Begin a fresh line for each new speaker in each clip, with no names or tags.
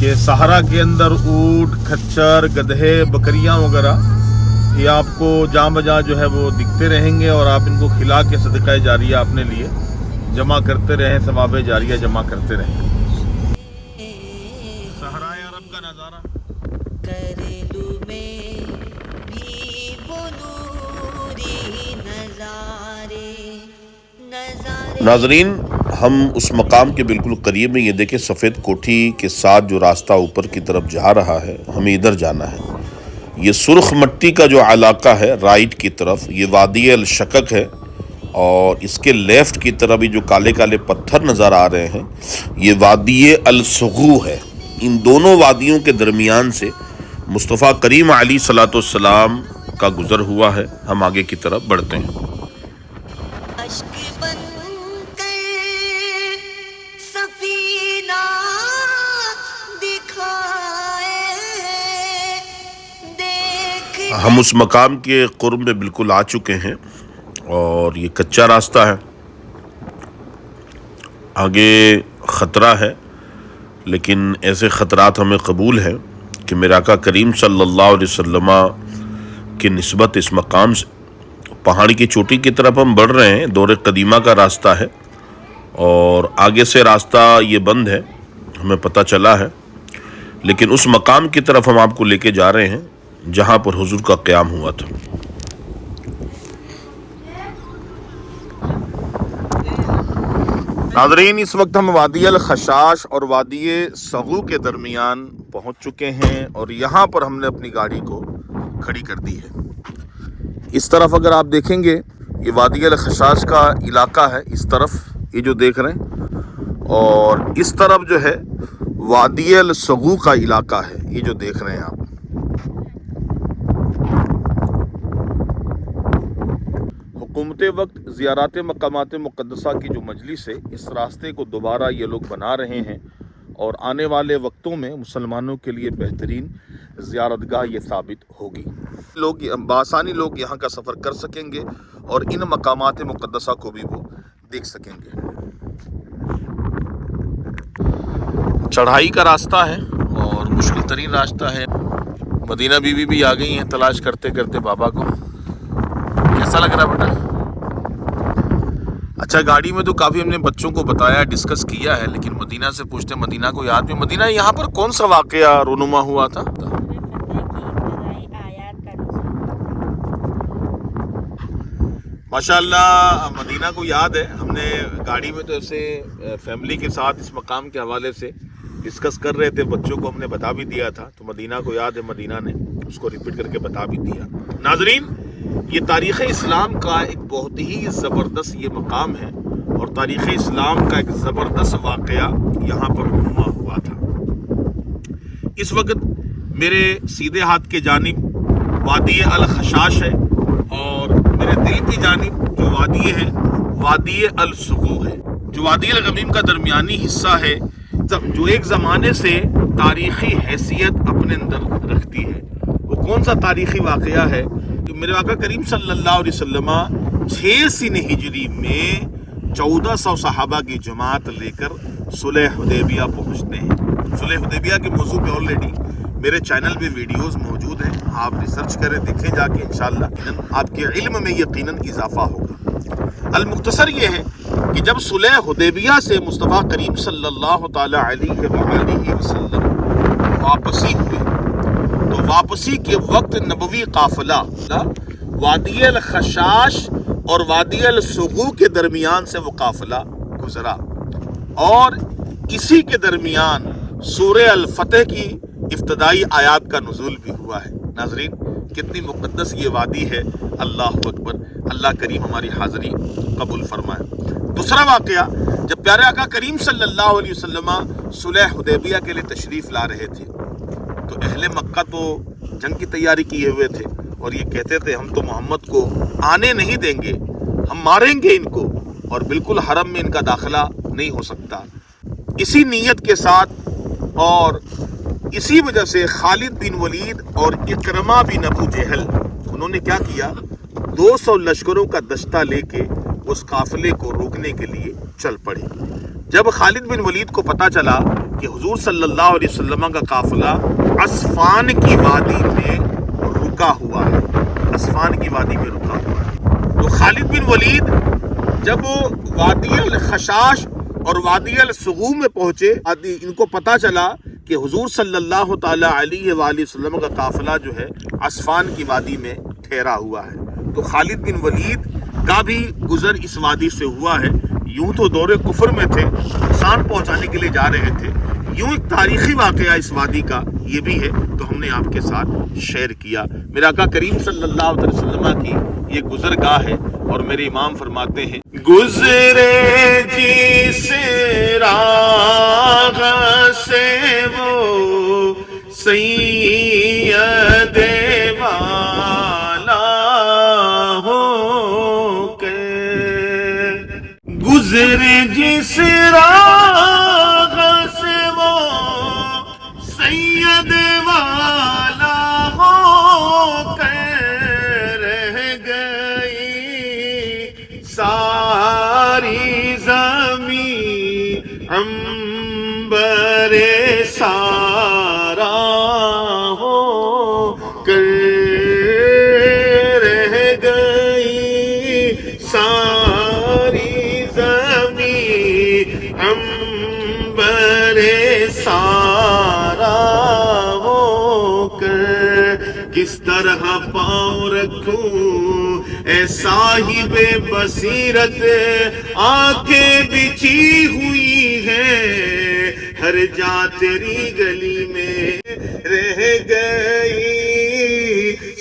کہ صحرا کے اندر اونٹ، کھچر، گدھے، بکریاں وغیرہ یہ آپ کو جاں بجاں جو ہے وہ دکھتے رہیں گے، اور آپ ان کو کھلا کے صدقہ جاریہ اپنے لیے جمع کرتے رہیں، ثواب جاریہ جمع کرتے رہیں۔ صحرائے عرب کا نظارہ۔
کریلو میں بھی وہ نوری نظارے۔
ناظرین، ہم اس مقام کے بالکل قریب میں، یہ دیکھیں سفید کوٹھی کے ساتھ جو راستہ اوپر کی طرف جا رہا ہے، ہمیں ادھر جانا ہے۔ یہ سرخ مٹی کا جو علاقہ ہے رائٹ کی طرف، یہ وادی الشقق ہے، اور اس کے لیفٹ کی طرف جو کالے کالے پتھر نظر آ رہے ہیں یہ وادی السغو ہے۔ ان دونوں وادیوں کے درمیان سے مصطفیٰ کریم علیہ الصلوۃ والسلام کا گزر ہوا ہے۔ ہم آگے کی طرف بڑھتے ہیں۔
اشک بن کر سفینہ دکھائے دیکھ۔
ہم اس مقام کے قرب میں بالکل آ چکے ہیں، اور یہ کچا راستہ ہے، آگے خطرہ ہے، لیکن ایسے خطرات ہمیں قبول ہیں کہ میرے آقا کریم صلی اللہ علیہ وسلم کی نسبت اس مقام سے پہاڑی کی چوٹی کی طرف ہم بڑھ رہے ہیں۔ دور قدیمہ کا راستہ ہے، اور آگے سے راستہ یہ بند ہے، ہمیں پتہ چلا ہے، لیکن اس مقام کی طرف ہم آپ کو لے کے جا رہے ہیں جہاں پر حضور کا قیام ہوا تھا۔ ناظرین، اس وقت ہم وادی الخشاش اور وادی سغو کے درمیان پہنچ چکے ہیں، اور یہاں پر ہم نے اپنی گاڑی کو کھڑی کر دی ہے۔ اس طرف اگر آپ دیکھیں گے یہ وادی الخشاش کا علاقہ ہے، اس طرف یہ جو دیکھ رہے ہیں، اور اس طرف جو ہے وادی السغو کا علاقہ ہے، یہ جو دیکھ رہے ہیں آپ۔ حکومت وقت زیارات مقامات مقدسہ کی جو مجلس ہے، اس راستے کو دوبارہ یہ لوگ بنا رہے ہیں، اور آنے والے وقتوں میں مسلمانوں کے لیے بہترین زیارت گاہ یہ ثابت ہوگی۔ لوگ بآسانی لوگ یہاں کا سفر کر سکیں گے، اور ان مقامات مقدسہ کو بھی وہ دیکھ سکیں گے۔ چڑھائی کا راستہ ہے اور مشکل ترین راستہ ہے۔ مدینہ بی بی بھی آ گئی ہیں تلاش کرتے کرتے بابا کو۔ کیسا لگ رہا ہے بیٹا؟ اچھا، گاڑی میں تو کافی ہم نے بچوں کو بتایا، ڈسکس کیا ہے، لیکن مدینہ سے پوچھتے ہیں مدینہ کو یاد بھی۔ مدینہ یہاں پر کون سا واقعہ رونما ہوا تھا؟ ماشاءاللہ مدینہ کو یاد ہے، ہم نے گاڑی میں تو ایسے فیملی کے ساتھ اس مقام کے حوالے سے ڈسکس کر رہے تھے، بچوں کو ہم نے بتا بھی دیا تھا، تو مدینہ کو یاد ہے، مدینہ نے اس کو ریپیٹ کر کے بتا بھی دیا۔ ناظرین، یہ تاریخ اسلام کا ایک بہت ہی زبردست یہ مقام ہے، اور تاریخ اسلام کا ایک زبردست واقعہ یہاں پر رونما ہوا تھا۔ اس وقت میرے سیدھے ہاتھ کے جانب وادی الخشاش ہے، اور میرے دل کی جانب جو وادی ہے وادی السغو ہے، جو وادی الغمیم کا درمیانی حصہ ہے، جو ایک زمانے سے تاریخی حیثیت اپنے اندر رکھتی ہے۔ وہ کون سا تاریخی واقعہ ہے؟ کہ میرے آقا کریم صلی اللہ علیہ وسلم 6 سن ہجری میں 1400 صحابہ کی جماعت لے کر صلح حدیبیہ پہنچتے ہیں۔ صلح حدیبیہ کے موضوع پہ آلریڈی میرے چینل پہ ویڈیوز موجود ہیں، آپ ریسرچ کریں، دیکھیں جا کے، انشاءاللہ آپ کے علم میں یقیناً اضافہ ہوگا۔ المختصر یہ ہے کہ جب صلح حدیبیہ سے مصطفیٰ کریم صلی اللہ تعالی علیہ وآلہ وسلم واپسی ہوئے، تو واپسی کے وقت نبوی قافلہ وادی الخشاش اور وادی السغو کے درمیان سے وہ قافلہ گزرا، اور اسی کے درمیان سورہ الفتح کی ابتدائی آیات کا نزول بھی ہوا ہے۔ ناظرین، کتنی مقدس یہ وادی ہے، اللہ اکبر، اللہ کریم ہماری حاضری قبول فرمائے۔ دوسرا واقعہ، جب پیارے آقا کریم صلی اللہ علیہ وسلم صلح حدیبیہ کے لیے تشریف لا رہے تھے، تو اہل مکہ تو جنگ کی تیاری کیے ہوئے تھے، اور یہ کہتے تھے ہم تو محمد کو آنے نہیں دیں گے، ہم ماریں گے ان کو، اور بالکل حرم میں ان کا داخلہ نہیں ہو سکتا۔ اسی نیت کے ساتھ اور اسی وجہ سے خالد بن ولید اور اکرمہ بن ابو جہل، انہوں نے کیا کیا، 200 لشکروں کا دستہ لے کے اس قافلے کو روکنے کے لیے چل پڑے۔ جب خالد بن ولید کو پتہ چلا کہ حضور صلی اللہ علیہ وسلم کا قافلہ عصفان کی وادی میں رکا ہوا ہے، عصفان کی وادی میں رکا ہوا ہے۔ تو خالد بن ولید جب وادی الخشاش اور وادی السغوم میں پہنچے، ان کو پتہ چلا کہ حضور صلی اللہ تعالی علیہ وآلہ وسلم کا قافلہ جو ہے عصفان کی وادی میں ٹھہرا ہوا ہے۔ تو خالد بن ولید کا بھی گزر اس وادی سے ہوا ہے۔ یوں تو دور کفر میں تھے، نقصان پہنچانے کے لیے جا رہے تھے، یوں ایک تاریخی واقعہ اس وادی کا یہ بھی ہے، تو ہم نے آپ کے ساتھ شیئر کیا۔ میرا آقا کریم صلی اللہ علیہ وسلم کی یہ گزرگاہ ہے، اور میرے امام فرماتے ہیں گزرے جس راہ سے وہ سید والا ہو کے، گزرے جس راہ سے وہ سید والا ہو کے، رہ گئی ساری زمین عنبر سارا ہو کر، رہ گئی ساری زمین عنبر سارا ہو کر، کس طرح پاؤں رکھوں اے صاحب بصیرت، آنکھیں بچھی ہوئی ہیں ہر جا تیری گلی میں، رہ گئی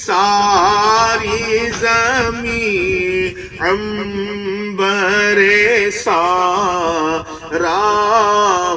ساری زمین عنبر سارا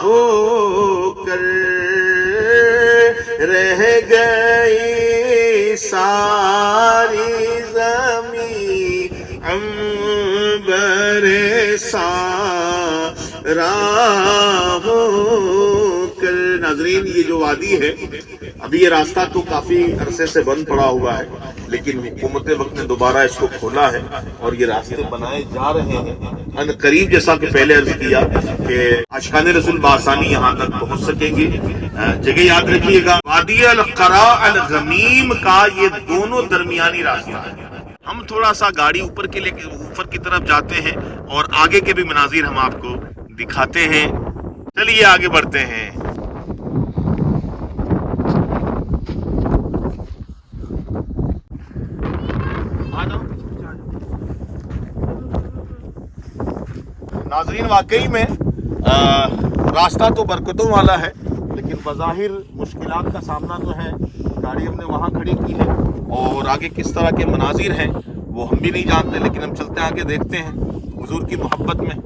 ہو کر، رہ گئی ساری زمین عنبر سارا ہو کر۔ ناظرین، یہ جو وادی ہے، ابھی یہ راستہ تو کافی عرصے سے بند پڑا ہوا ہے، لیکن حکومت وقت نے دوبارہ اس کو کھولا ہے اور یہ راستے بنائے جا رہے ہیں۔ ان قریب جیسا کہ پہلے عرض کیا کہ عاشقان رسول بآسانی یہاں تک پہنچ سکیں گے۔ جگہ یاد رکھیے گا، وادی القرا الغمیم کا یہ دونوں درمیانی راستہ ہے۔ ہم تھوڑا سا گاڑی اوپر کی طرف جاتے ہیں اور آگے کے بھی مناظر ہم آپ کو دکھاتے ہیں۔ چلیے آگے بڑھتے ہیں۔ ناظرین، واقعی میں راستہ تو برکتوں والا ہے، لیکن بظاہر مشکلات کا سامنا تو ہے۔ گاڑی ہم نے وہاں کھڑی کی ہے اور آگے کس طرح کے مناظر ہیں وہ ہم بھی نہیں جانتے، لیکن ہم چلتے ہیں آگے، دیکھتے ہیں حضور کی محبت میں۔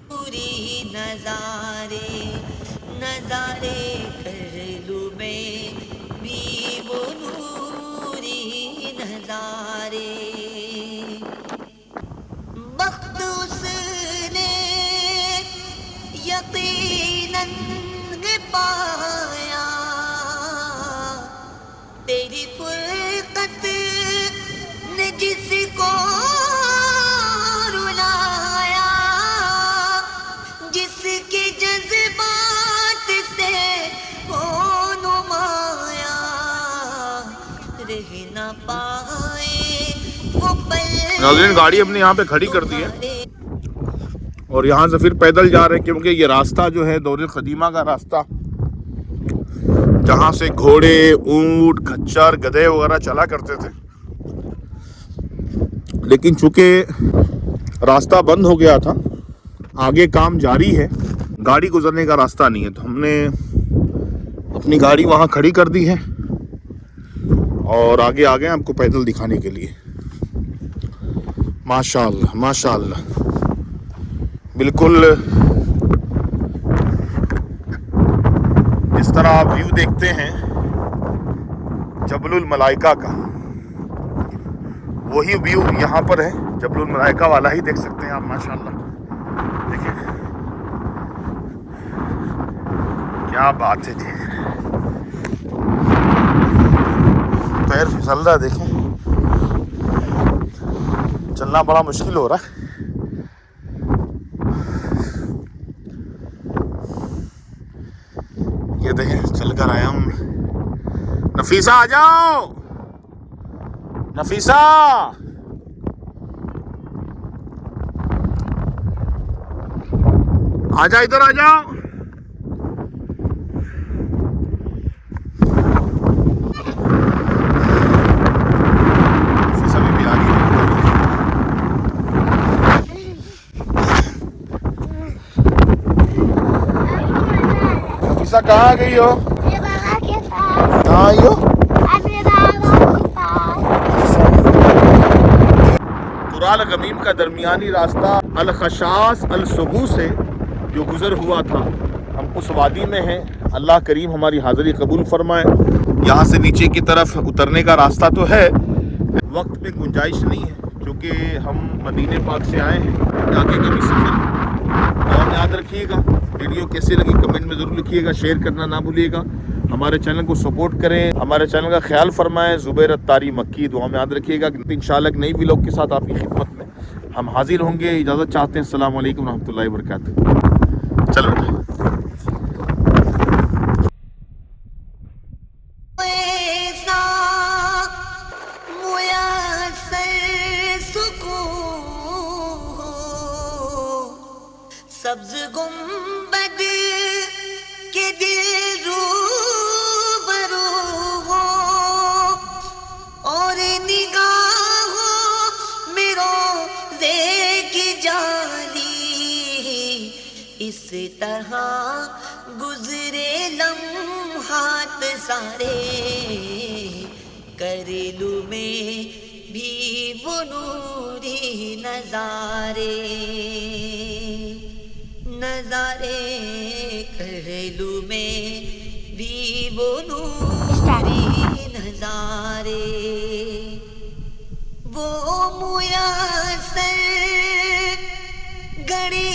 پوری نظارے کر لوں میں بھی وہ نوری نظارے، بخت اس نے یقیناً پایا، تیری فرقت نے جس کو رلایا، جس کے جذبات سے ہو نمایا، رہ نہ پائے وہ پل۔
ناظرین، گاڑی ہم نے یہاں پہ کھڑی کر دی ہے اور یہاں سے پھر پیدل جا رہے ہیں، کیونکہ یہ راستہ جو ہے دور قدیمہ کا راستہ، جہاں سے گھوڑے، اونٹ، کھچر، گدھے وغیرہ چلا کرتے تھے، لیکن چونکہ راستہ بند ہو گیا تھا، آگے کام جاری ہے، گاڑی گزرنے کا راستہ نہیں ہے، تو ہم نے اپنی گاڑی وہاں کھڑی کر دی ہے اور آگے آ گئے آپ کو پیدل دکھانے کے لیے۔ ماشاءاللہ ماشاءاللہ، بالکل جس طرح آپ ویو دیکھتے ہیں جبل الملائکہ کا، وہی ویو یہاں پر ہے، جبل الملائکہ والا ہی دیکھ سکتے ہیں آپ۔ ماشاءاللہ دیکھیں کیا بات ہے جی۔
پیر پھسل رہا ہے، دیکھیں چلنا بڑا مشکل ہو رہا ہے. یہ دیکھیں چل کر آیا ہوں. نفیسہ آ جاؤ، نفیسہ آ جا، ادھر آ جاؤ. نفیسہ بھی آ گئی. نفیسہ کہاں گئی ہو؟ کہاں آئی ہو؟ قرآن غمیم کا درمیانی راستہ الخشاس السبو سے جو گزر ہوا تھا، ہم اس وادی میں ہیں. اللہ کریم ہماری حاضری قبول فرمائے. یہاں سے نیچے کی طرف اترنے کا راستہ تو ہے، وقت میں گنجائش نہیں ہے کیونکہ ہم مدینے پاک سے آئے ہیں. آگے کا بھی سفر اور یاد رکھیے گا. ویڈیو کیسے لگی کمنٹ میں ضرور لکھیے گا، شیئر کرنا نہ بھولیے گا. ہمارے چینل کو سپورٹ کریں، ہمارے چینل کا خیال فرمائیں. زبیر اتاری مکی دعا میں یاد رکھیے گا. انشاءاللہ ایک نئی ولاگ کے ساتھ آپ کی خدمت میں ہم حاضر ہوں گے. اجازت چاہتے ہیں. السلام علیکم ورحمۃ اللہ وبرکاتہ. چلو
ایسا میسر سکون ہو، سبز گنبد کے دل روبرو ہو، اور نگاہوں میں روزے کی جالی اس طرح گزرے لمحات سارے. کر لوں میں بھی وہ نوری نظارے، نظارے کر لوں میں بھی وہ نوری نظارے. وہ میسر گھڑی